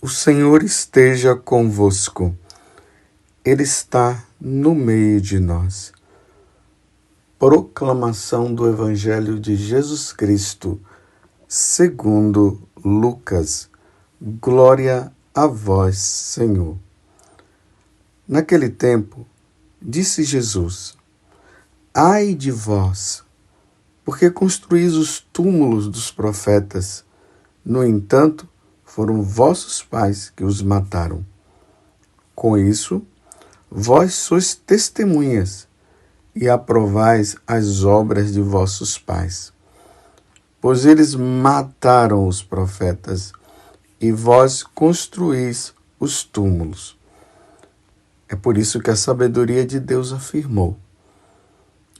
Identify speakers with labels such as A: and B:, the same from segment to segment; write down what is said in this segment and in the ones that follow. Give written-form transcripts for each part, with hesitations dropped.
A: O Senhor esteja convosco. Ele está no meio de nós. Proclamação do Evangelho de Jesus Cristo, segundo Lucas. Glória a vós, Senhor. Naquele tempo, disse Jesus: Ai de vós, porque construís os túmulos dos profetas. No entanto, foram vossos pais que os mataram. Com isso, vós sois testemunhas e aprovais as obras de vossos pais. Pois eles mataram os profetas e vós construís os túmulos. É por isso que a sabedoria de Deus afirmou: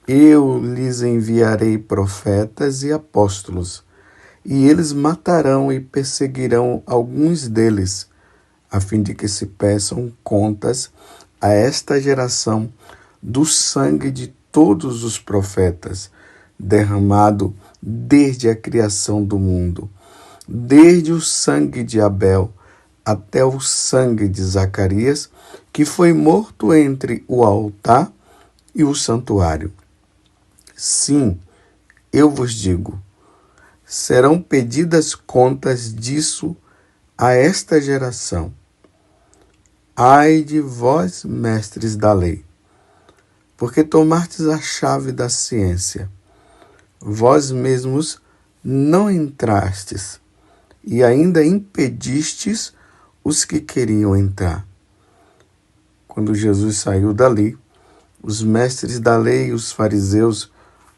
A: Eu lhes enviarei profetas e apóstolos, e eles matarão e perseguirão alguns deles, a fim de que se peçam contas a esta geração do sangue de todos os profetas, derramado desde a criação do mundo, desde o sangue de Abel até o sangue de Zacarias, que foi morto entre o altar e o santuário. Sim, eu vos digo, serão pedidas contas disso a esta geração. Ai de vós, mestres da lei, porque tomastes a chave da ciência. Vós mesmos não entrastes e ainda impedistes os que queriam entrar. Quando Jesus saiu dali, os mestres da lei e os fariseus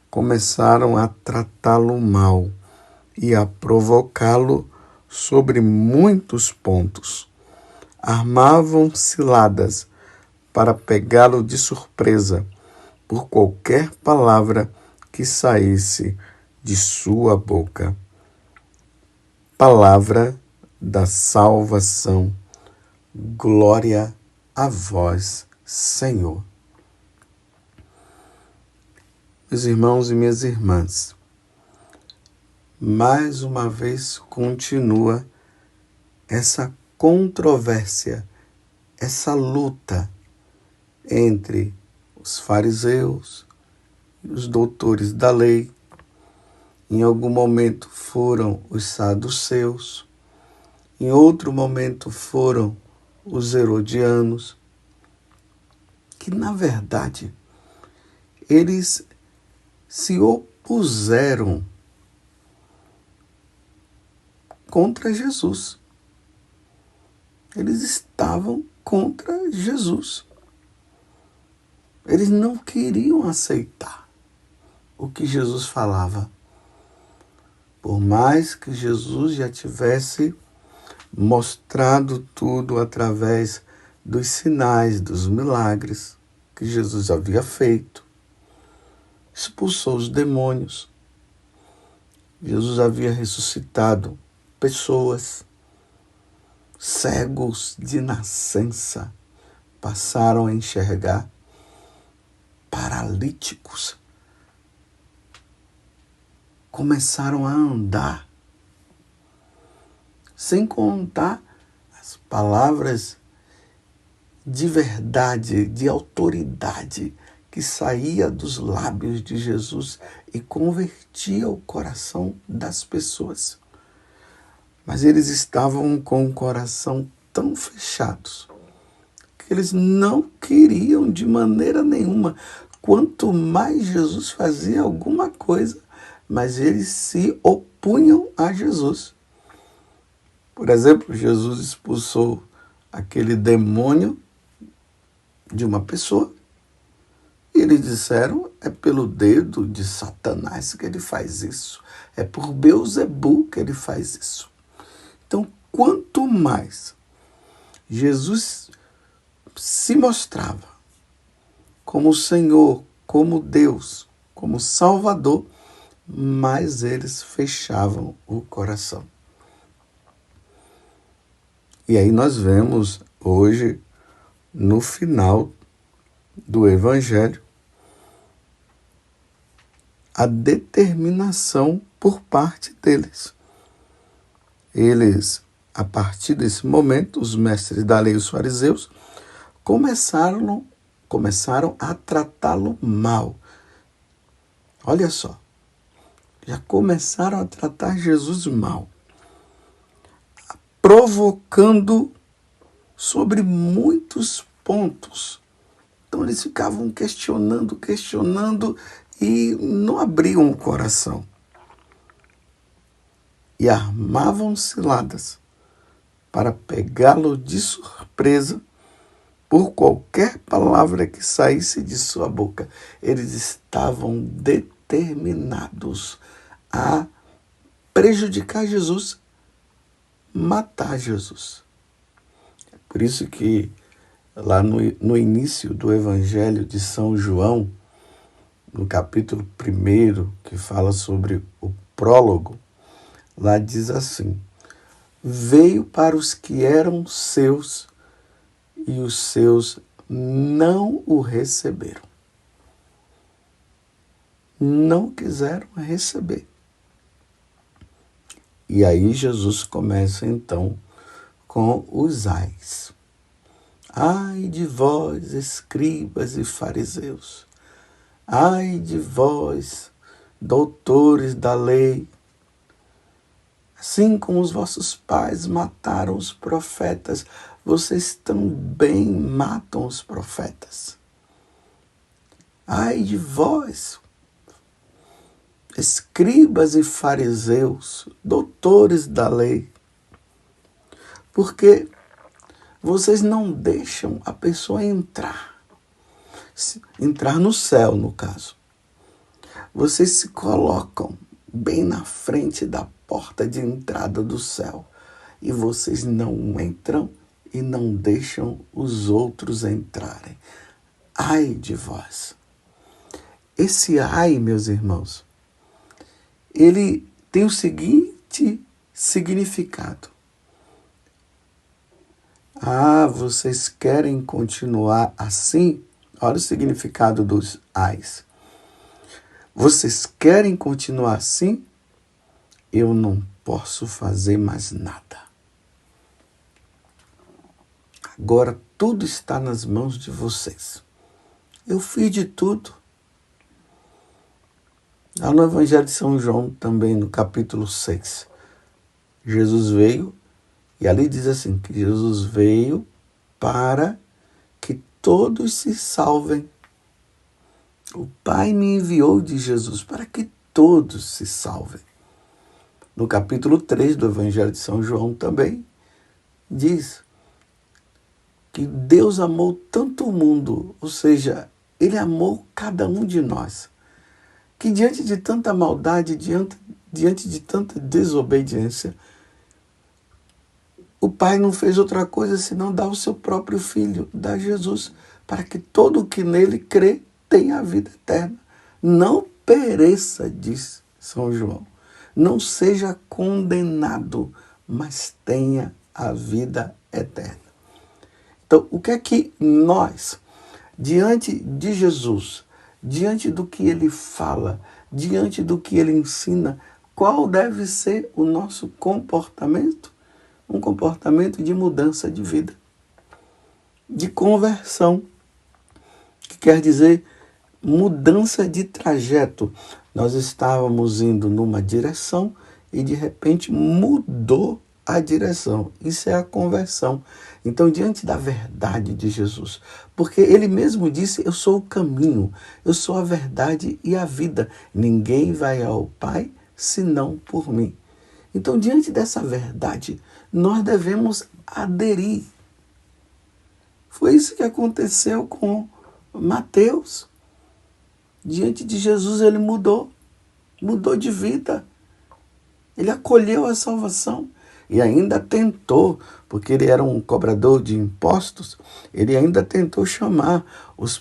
A: começaram a tratá-lo mal e a provocá-lo sobre muitos pontos. Armavam ciladas para pegá-lo de surpresa por qualquer palavra que saísse de sua boca. Palavra da salvação. Glória a vós, Senhor. Meus irmãos e minhas irmãs, mais uma vez continua essa controvérsia, essa luta entre os fariseus e os doutores da lei. Em algum momento foram os saduceus, em outro momento foram os herodianos, que na verdade eles se opuseram contra Jesus. Eles estavam contra Jesus. Eles não queriam aceitar o que Jesus falava. Por mais que Jesus já tivesse mostrado tudo através dos sinais, dos milagres que Jesus havia feito, expulsou os demônios. Jesus havia ressuscitado pessoas. Cegos de nascença passaram a enxergar. Paralíticos começaram a andar. Sem contar as palavras de verdade, de autoridade que saía dos lábios de Jesus e convertia o coração das pessoas. Mas eles estavam com o coração tão fechados que eles não queriam de maneira nenhuma. Quanto mais Jesus fazia alguma coisa, mas eles se opunham a Jesus. Por exemplo, Jesus expulsou aquele demônio de uma pessoa e eles disseram: é pelo dedo de Satanás que ele faz isso, é por Beelzebu que ele faz isso. Então, quanto mais Jesus se mostrava como Senhor, como Deus, como Salvador, mais eles fechavam o coração. E aí nós vemos hoje, no final do Evangelho, a determinação por parte deles. Eles A partir desse momento, os mestres da lei e os fariseus começaram a tratá-lo mal. Olha só, já começaram a tratar Jesus mal, provocando sobre muitos pontos. Então eles ficavam questionando e não abriam o coração. E armavam ciladas para pegá-lo de surpresa por qualquer palavra que saísse de sua boca. Eles estavam determinados a prejudicar Jesus, matar Jesus. É por isso que lá no início do Evangelho de São João, no capítulo 1, que fala sobre o prólogo, lá diz assim: veio para os que eram seus e os seus não o receberam. Não quiseram receber. E aí Jesus começa então com os ais. Ai de vós, escribas e fariseus. Ai de vós, doutores da lei. Assim como os vossos pais mataram os profetas, vocês também matam os profetas. Ai de vós, escribas e fariseus, doutores da lei, porque vocês não deixam a pessoa entrar no céu, no caso. Vocês se colocam bem na frente da porta de entrada do céu e vocês não entram e não deixam os outros entrarem. Ai de vós! Esse ai, meus irmãos, ele tem o seguinte significado. Ah, vocês querem continuar assim? Olha o significado dos ais. Vocês querem continuar assim? Eu não posso fazer mais nada. Agora tudo está nas mãos de vocês. Eu fiz de tudo. Lá no Evangelho de São João, também no capítulo 6, Jesus veio, e ali diz assim, que Jesus veio para que todos se salvem. O Pai me enviou de Jesus para que todos se salvem. No capítulo 3 do Evangelho de São João também diz que Deus amou tanto o mundo, ou seja, Ele amou cada um de nós, que diante de tanta maldade, diante de tanta desobediência, o Pai não fez outra coisa senão dar o seu próprio Filho, dar Jesus, para que todo o que nele crê tenha a vida eterna. Não pereça, diz São João. Não seja condenado, mas tenha a vida eterna. Então, o que é que nós, diante de Jesus, diante do que ele fala, diante do que ele ensina, qual deve ser o nosso comportamento? Um comportamento de mudança de vida, de conversão, que quer dizer mudança de trajeto. Nós estávamos indo numa direção e de repente mudou a direção. Isso é a conversão. Então, diante da verdade de Jesus, porque ele mesmo disse, eu sou o caminho, eu sou a verdade e a vida. Ninguém vai ao Pai senão por mim. Então, diante dessa verdade, nós devemos aderir. Foi isso que aconteceu com Mateus. Diante de Jesus, ele mudou de vida. Ele acolheu a salvação e ainda tentou, porque ele era um cobrador de impostos, ele ainda tentou chamar os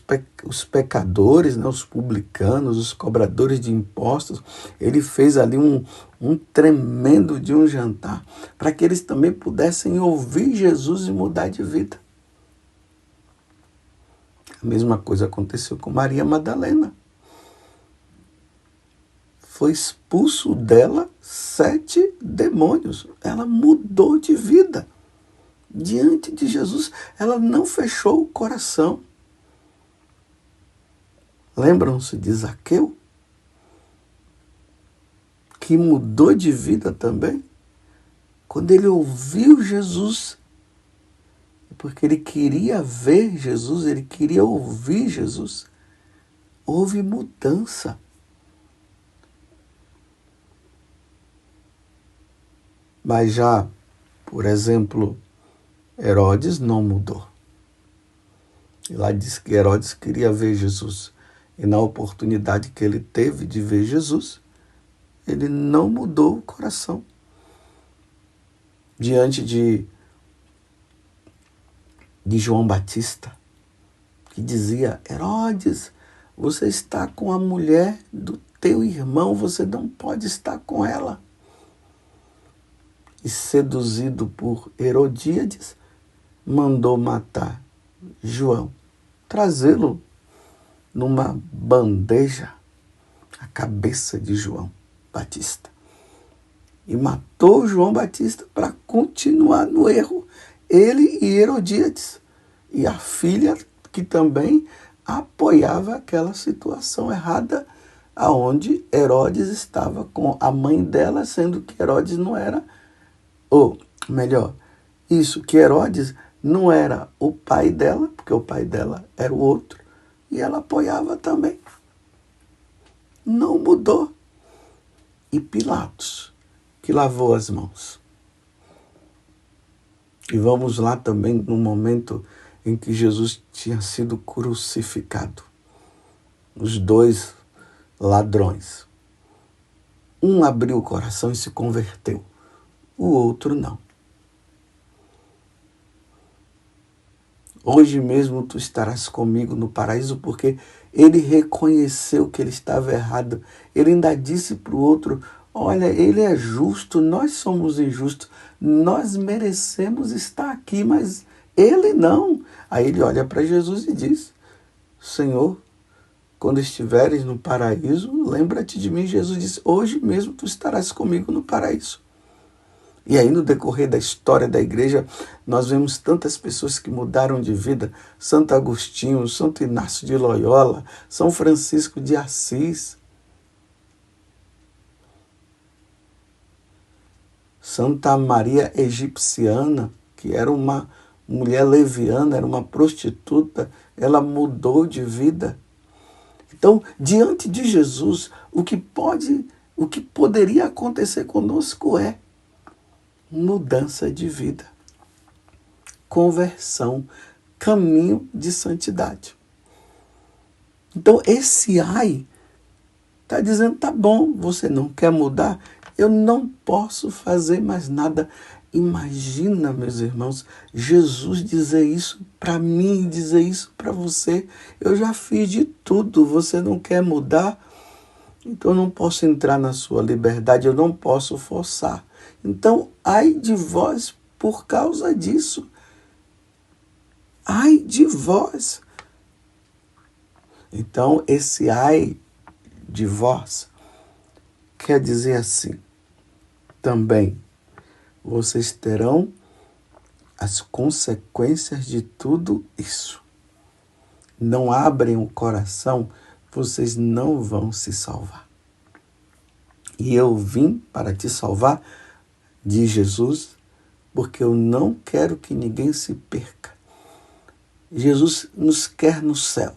A: pecadores, né, os publicanos, os cobradores de impostos. Ele fez ali um tremendo de um jantar, para que eles também pudessem ouvir Jesus e mudar de vida. A mesma coisa aconteceu com Maria Madalena. Foi expulso dela 7 demônios. Ela mudou de vida. Diante de Jesus, ela não fechou o coração. Lembram-se de Zaqueu? Que mudou de vida também? Quando ele ouviu Jesus, porque ele queria ver Jesus, ele queria ouvir Jesus, houve mudança. Mas já, por exemplo, Herodes não mudou. E lá diz que Herodes queria ver Jesus. E na oportunidade que ele teve de ver Jesus, ele não mudou o coração. Diante de João Batista, que dizia: Herodes, você está com a mulher do teu irmão, você não pode estar com ela. E seduzido por Herodíades, mandou matar João, trazê-lo numa bandeja, a cabeça de João Batista. E matou João Batista para continuar no erro, ele e Herodíades. E a filha que também apoiava aquela situação errada, aonde Herodes estava com a mãe dela, sendo que Herodes não era, ou melhor, isso, que Herodes não era o pai dela, porque o pai dela era o outro, e ela apoiava também. Não mudou. E Pilatos, que lavou as mãos. E vamos lá também no momento em que Jesus tinha sido crucificado. Os 2 ladrões. Um abriu o coração e se converteu. O outro não. Hoje mesmo tu estarás comigo no paraíso, porque ele reconheceu que ele estava errado. Ele ainda disse para o outro: olha, ele é justo, nós somos injustos, nós merecemos estar aqui, mas ele não. Aí ele olha para Jesus e diz: Senhor, quando estiveres no paraíso, lembra-te de mim. Jesus disse: hoje mesmo tu estarás comigo no paraíso. E aí, no decorrer da história da igreja, nós vemos tantas pessoas que mudaram de vida. Santo Agostinho, Santo Inácio de Loyola, São Francisco de Assis, Santa Maria Egipciana, que era uma mulher leviana, era uma prostituta, ela mudou de vida. Então, diante de Jesus, o que poderia acontecer conosco é mudança de vida, conversão, caminho de santidade. Então, esse ai está dizendo: tá bom, você não quer mudar? Eu não posso fazer mais nada. Imagina, meus irmãos, Jesus dizer isso para mim, dizer isso para você. Eu já fiz de tudo, você não quer mudar? Então eu não posso entrar na sua liberdade, eu não posso forçar. Então, ai de vós por causa disso. Ai de vós. Então, esse ai de vós quer dizer assim: também vocês terão as consequências de tudo isso. Não abrem o coração, vocês não vão se salvar. E eu vim para te salvar, diz Jesus, porque eu não quero que ninguém se perca. Jesus nos quer no céu.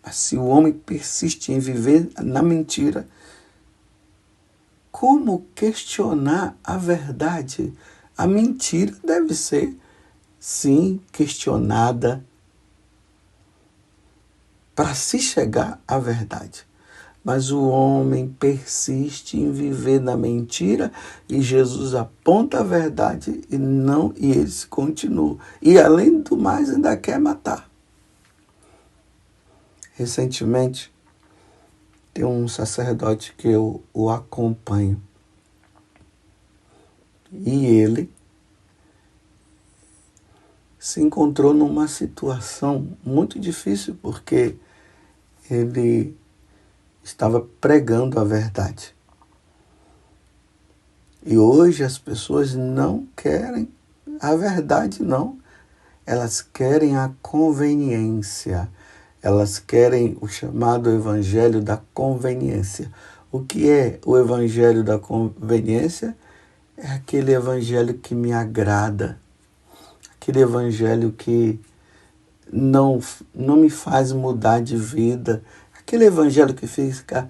A: Mas se o homem persiste em viver na mentira, como questionar a verdade? A mentira deve ser, sim, questionada para se chegar à verdade. Mas o homem persiste em viver na mentira e Jesus aponta a verdade e eles continuam. E além do mais, ainda quer matar. Recentemente, tem um sacerdote que eu o acompanho. E ele se encontrou numa situação muito difícil, porque ele estava pregando a verdade. E hoje as pessoas não querem a verdade, não. Elas querem a conveniência. Elas querem o chamado evangelho da conveniência. O que é o evangelho da conveniência? É aquele evangelho que me agrada. Aquele evangelho que não me faz mudar de vida. Aquele evangelho que fica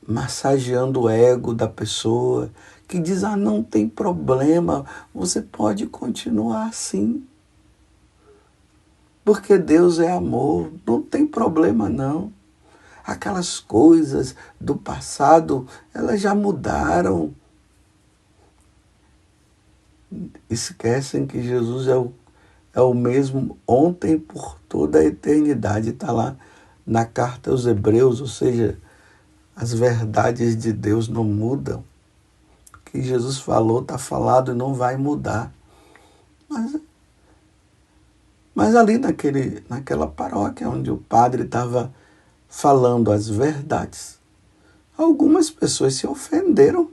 A: massageando o ego da pessoa, que diz, não tem problema, você pode continuar assim. Porque Deus é amor, não tem problema não. Aquelas coisas do passado, elas já mudaram. Esquecem que Jesus é o mesmo ontem por toda a eternidade. Está lá na carta aos Hebreus, ou seja, as verdades de Deus não mudam. O que Jesus falou está falado e não vai mudar. Mas ali naquela paróquia onde o padre estava falando as verdades, algumas pessoas se ofenderam.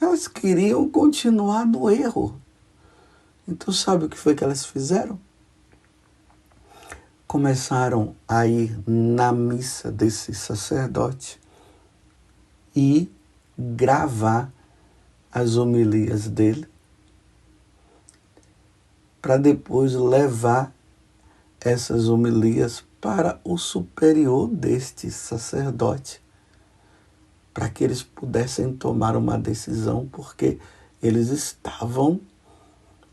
A: Elas queriam continuar no erro. Então sabe o que foi que elas fizeram? Começaram a ir na missa desse sacerdote e gravar as homilias dele, para depois levar essas homilias para o superior deste sacerdote, para que eles pudessem tomar uma decisão, porque eles estavam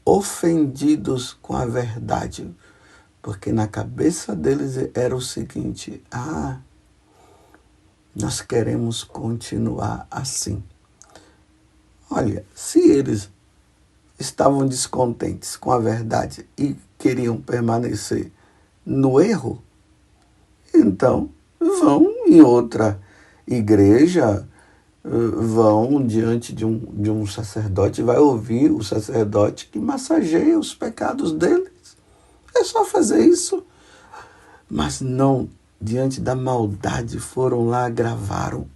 A: ofendidos com a verdade, porque na cabeça deles era o seguinte: nós queremos continuar assim. Olha, se eles estavam descontentes com a verdade e queriam permanecer no erro, então vão em outra igreja, vão diante de um sacerdote, vai ouvir o sacerdote que massageia os pecados deles. É só fazer isso. Mas não, diante da maldade, foram lá, gravaram.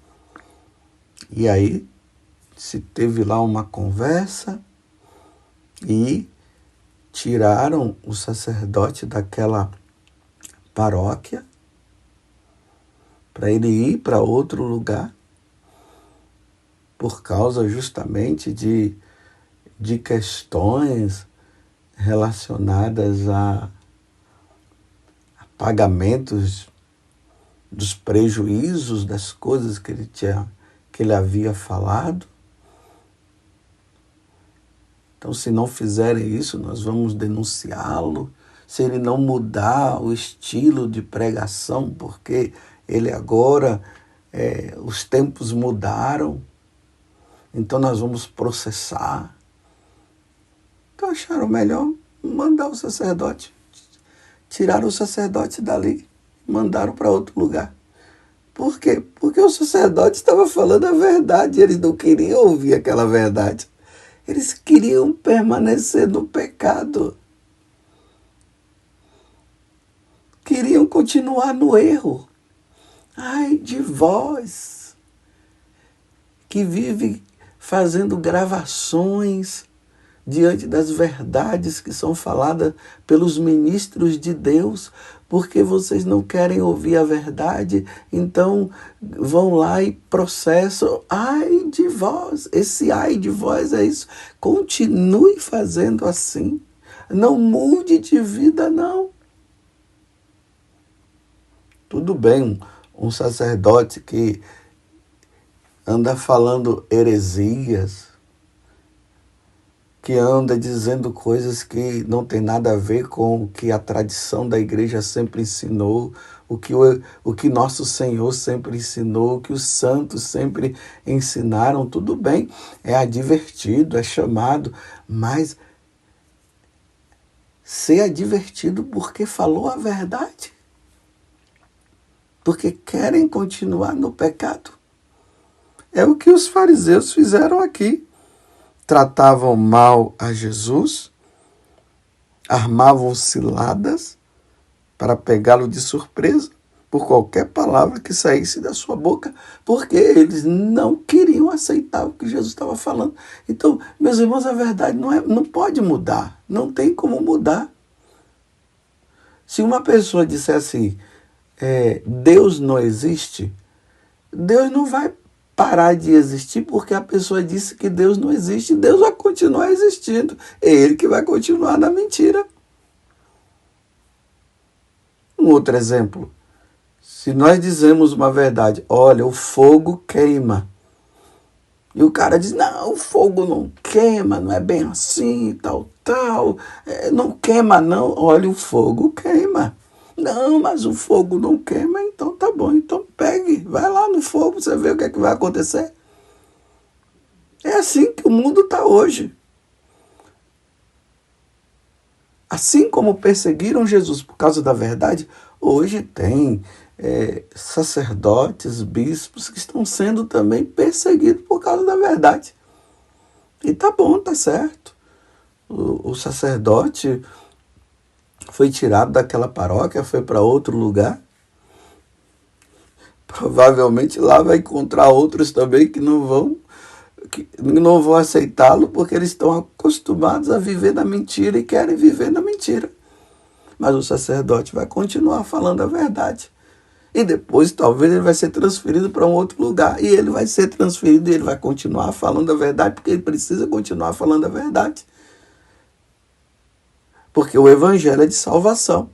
A: E aí se teve lá uma conversa e tiraram o sacerdote daquela paróquia para ele ir para outro lugar, por causa justamente de questões relacionadas a pagamentos dos prejuízos das coisas que ele havia falado. Então, se não fizerem isso, nós vamos denunciá-lo. Se ele não mudar o estilo de pregação, porque ele agora, os tempos mudaram, então nós vamos processar. Então acharam melhor mandar o sacerdote. Tiraram o sacerdote dali, mandaram para outro lugar. Por quê? Porque o sacerdote estava falando a verdade, eles não queriam ouvir aquela verdade. Eles queriam permanecer no pecado. Queriam continuar no erro. Ai de vós, que vive fazendo gravações diante das verdades que são faladas pelos ministros de Deus, porque vocês não querem ouvir a verdade, então vão lá e processam. Ai de vós, esse ai de vós é isso. Continue fazendo assim. Não mude de vida, não. Tudo bem, um sacerdote que anda falando heresias, que anda dizendo coisas que não tem nada a ver com o que a tradição da igreja sempre ensinou, o que nosso Senhor sempre ensinou, o que os santos sempre ensinaram. Tudo bem, é advertido, é chamado, mas ser advertido porque falou a verdade, porque querem continuar no pecado. É o que os fariseus fizeram aqui. Tratavam mal a Jesus, armavam ciladas para pegá-lo de surpresa, por qualquer palavra que saísse da sua boca, porque eles não queriam aceitar o que Jesus estava falando. Então, meus irmãos, a verdade não pode mudar, não tem como mudar. Se uma pessoa disser assim, Deus não existe, Deus não vai parar de existir porque a pessoa disse que Deus não existe. Deus vai continuar existindo. É Ele que vai continuar na mentira. Um outro exemplo. Se nós dizemos uma verdade, olha, o fogo queima. E o cara diz, não, o fogo não queima, não é bem assim, tal. Não queima não, olha, o fogo queima. Não, mas o fogo não queima, então tá bom, então pegue, vai lá no fogo, você vê o que é que vai acontecer. É assim que o mundo está hoje. Assim como perseguiram Jesus por causa da verdade, hoje tem sacerdotes, bispos que estão sendo também perseguidos por causa da verdade. E tá bom, tá certo. O sacerdote foi tirado daquela paróquia, foi para outro lugar. Provavelmente lá vai encontrar outros também que não vão aceitá-lo porque eles estão acostumados a viver na mentira e querem viver na mentira. Mas o sacerdote vai continuar falando a verdade. E depois talvez ele vai ser transferido para um outro lugar. E ele vai ser transferido e ele vai continuar falando a verdade porque ele precisa continuar falando a verdade. Porque o evangelho é de salvação.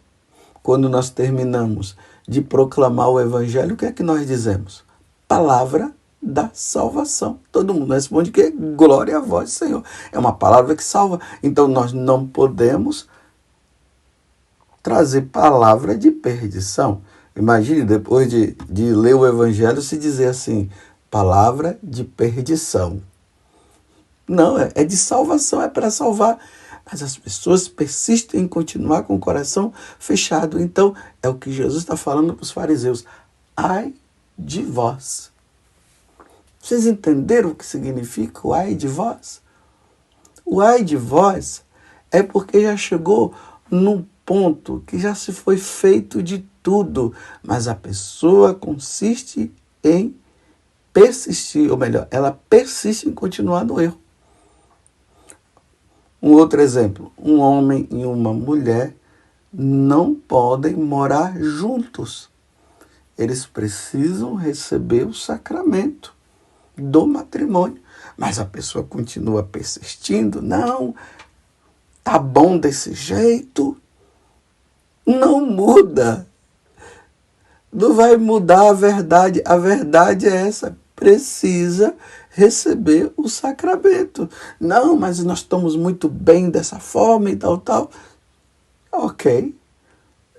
A: Quando nós terminamos de proclamar o evangelho, o que é que nós dizemos? Palavra da salvação. Todo mundo responde que glória a vós, Senhor. É uma palavra que salva. Então nós não podemos trazer palavra de perdição. Imagine, depois de ler o evangelho, se dizer assim, palavra de perdição. Não, é de salvação, é para salvar. Mas as pessoas persistem em continuar com o coração fechado. Então, é o que Jesus está falando para os fariseus. Ai de vós. Vocês entenderam o que significa o ai de vós? O ai de vós é porque já chegou num ponto que já se foi feito de tudo, mas a pessoa consiste em persistir, ou melhor, ela persiste em continuar no erro. Um outro exemplo, um homem e uma mulher não podem morar juntos. Eles precisam receber o sacramento do matrimônio. Mas a pessoa continua persistindo. Não, tá bom desse jeito. Não muda. Não vai mudar a verdade. A verdade é essa. Precisa receber o sacramento. Não, mas nós estamos muito bem dessa forma e tal. Ok.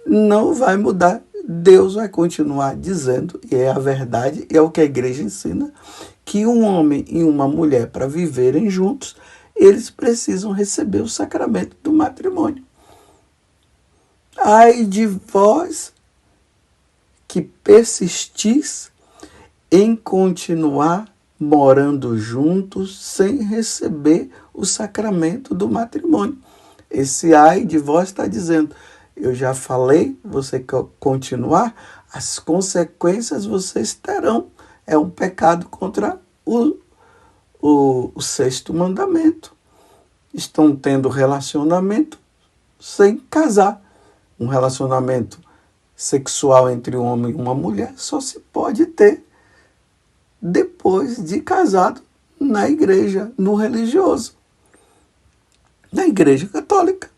A: Não vai mudar. Deus vai continuar dizendo, e é a verdade, é o que a igreja ensina, que um homem e uma mulher, para viverem juntos, eles precisam receber o sacramento do matrimônio. Ai de vós que persistis em continuar morando juntos sem receber o sacramento do matrimônio. Esse ai de vós está dizendo, eu já falei, você quer continuar, as consequências vocês terão. É um pecado contra o sexto mandamento. Estão tendo relacionamento sem casar. Um relacionamento sexual entre um homem e uma mulher só se pode ter depois de casado na igreja, no religioso. Na igreja católica.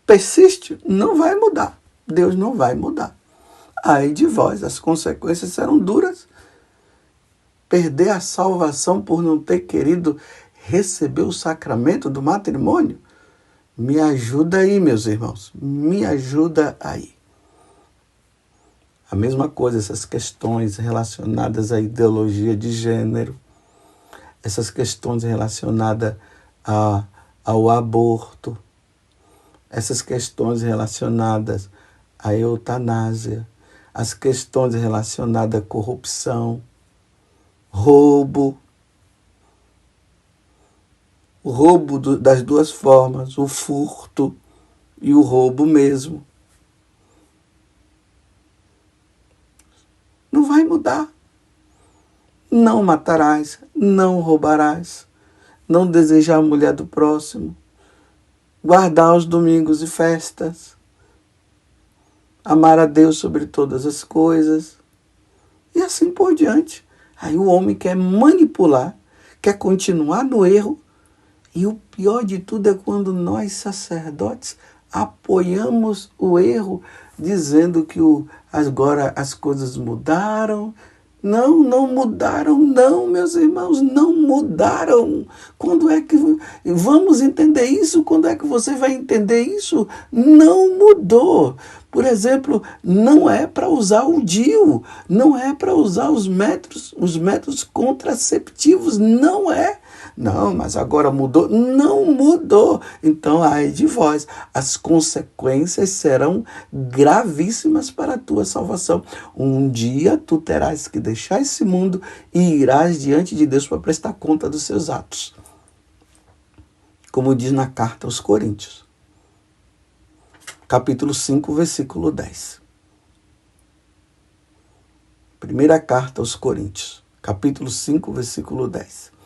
A: Persiste, não vai mudar. Deus não vai mudar. Ai de vós, as consequências serão duras. Perder a salvação por não ter querido receber o sacramento do matrimônio? Me ajuda aí, meus irmãos. Me ajuda aí. A mesma coisa, essas questões relacionadas à ideologia de gênero, essas questões relacionadas ao aborto, essas questões relacionadas à eutanásia, as questões relacionadas à corrupção, roubo. O roubo das duas formas, o furto e o roubo mesmo. Não vai mudar. Não matarás, não roubarás, não desejar a mulher do próximo, guardar os domingos e festas, amar a Deus sobre todas as coisas, e assim por diante. Aí o homem quer manipular, quer continuar no erro, e o pior de tudo é quando nós, sacerdotes, apoiamos o erro, dizendo que agora as coisas mudaram. Não, não mudaram, não, meus irmãos, não mudaram. Quando é que vamos entender isso? Quando é que você vai entender isso? Não mudou. Por exemplo, não é para usar o DIU, não é para usar os métodos contraceptivos, não é. Não, mas agora mudou? Não mudou. Então, ai de vós, as consequências serão gravíssimas para a tua salvação. Um dia tu terás que deixar esse mundo e irás diante de Deus para prestar conta dos seus atos. Como diz na carta aos Coríntios, capítulo 5, versículo 10. Primeira carta aos Coríntios, capítulo 5, versículo 10.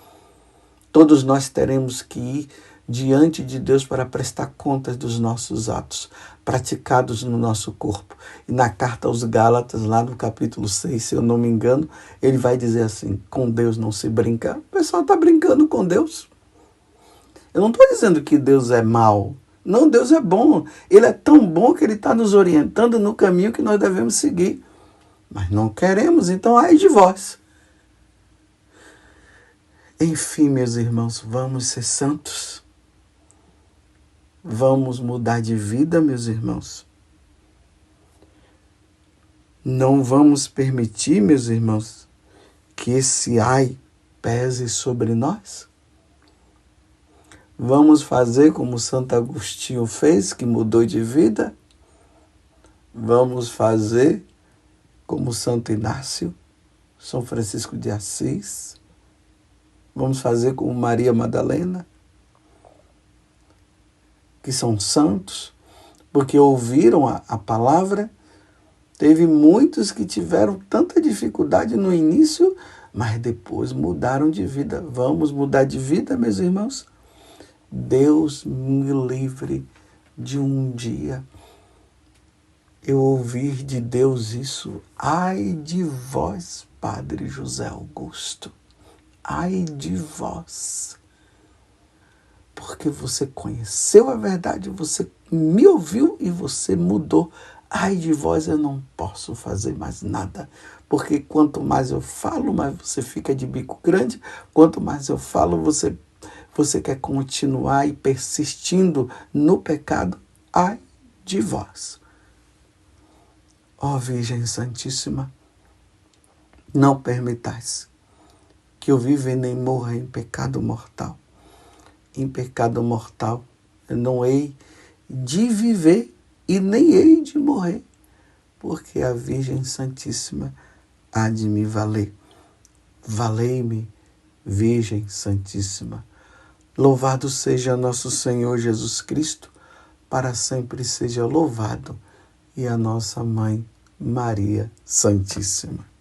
A: Todos nós teremos que ir diante de Deus para prestar contas dos nossos atos praticados no nosso corpo. E na carta aos Gálatas, lá no capítulo 6, se eu não me engano, ele vai dizer assim, com Deus não se brinca. O pessoal está brincando com Deus. Eu não estou dizendo que Deus é mau. Não, Deus é bom. Ele é tão bom que ele está nos orientando no caminho que nós devemos seguir. Mas não queremos, então ai de vós. Enfim, meus irmãos, vamos ser santos. Vamos mudar de vida, meus irmãos. Não vamos permitir, meus irmãos, que esse ai pese sobre nós. Vamos fazer como Santo Agostinho fez, que mudou de vida. Vamos fazer como Santo Inácio, São Francisco de Assis. Vamos fazer como Maria Madalena, que são santos, porque ouviram a palavra. Teve muitos que tiveram tanta dificuldade no início, mas depois mudaram de vida. Vamos mudar de vida, meus irmãos? Deus me livre de um dia eu ouvir de Deus isso. Ai de vós, Padre José Augusto. Ai de vós. Porque você conheceu a verdade, você me ouviu e você mudou. Ai de vós, eu não posso fazer mais nada. Porque quanto mais eu falo, mais você fica de bico grande. Quanto mais eu falo, você quer continuar e persistindo no pecado. Ai de vós. Ó Virgem Santíssima, não permitais que eu viva e nem morra em pecado mortal. Em pecado mortal eu não hei de viver e nem hei de morrer, porque a Virgem Santíssima há de me valer. Valei-me, Virgem Santíssima. Louvado seja nosso Senhor Jesus Cristo, para sempre seja louvado, e a nossa Mãe Maria Santíssima.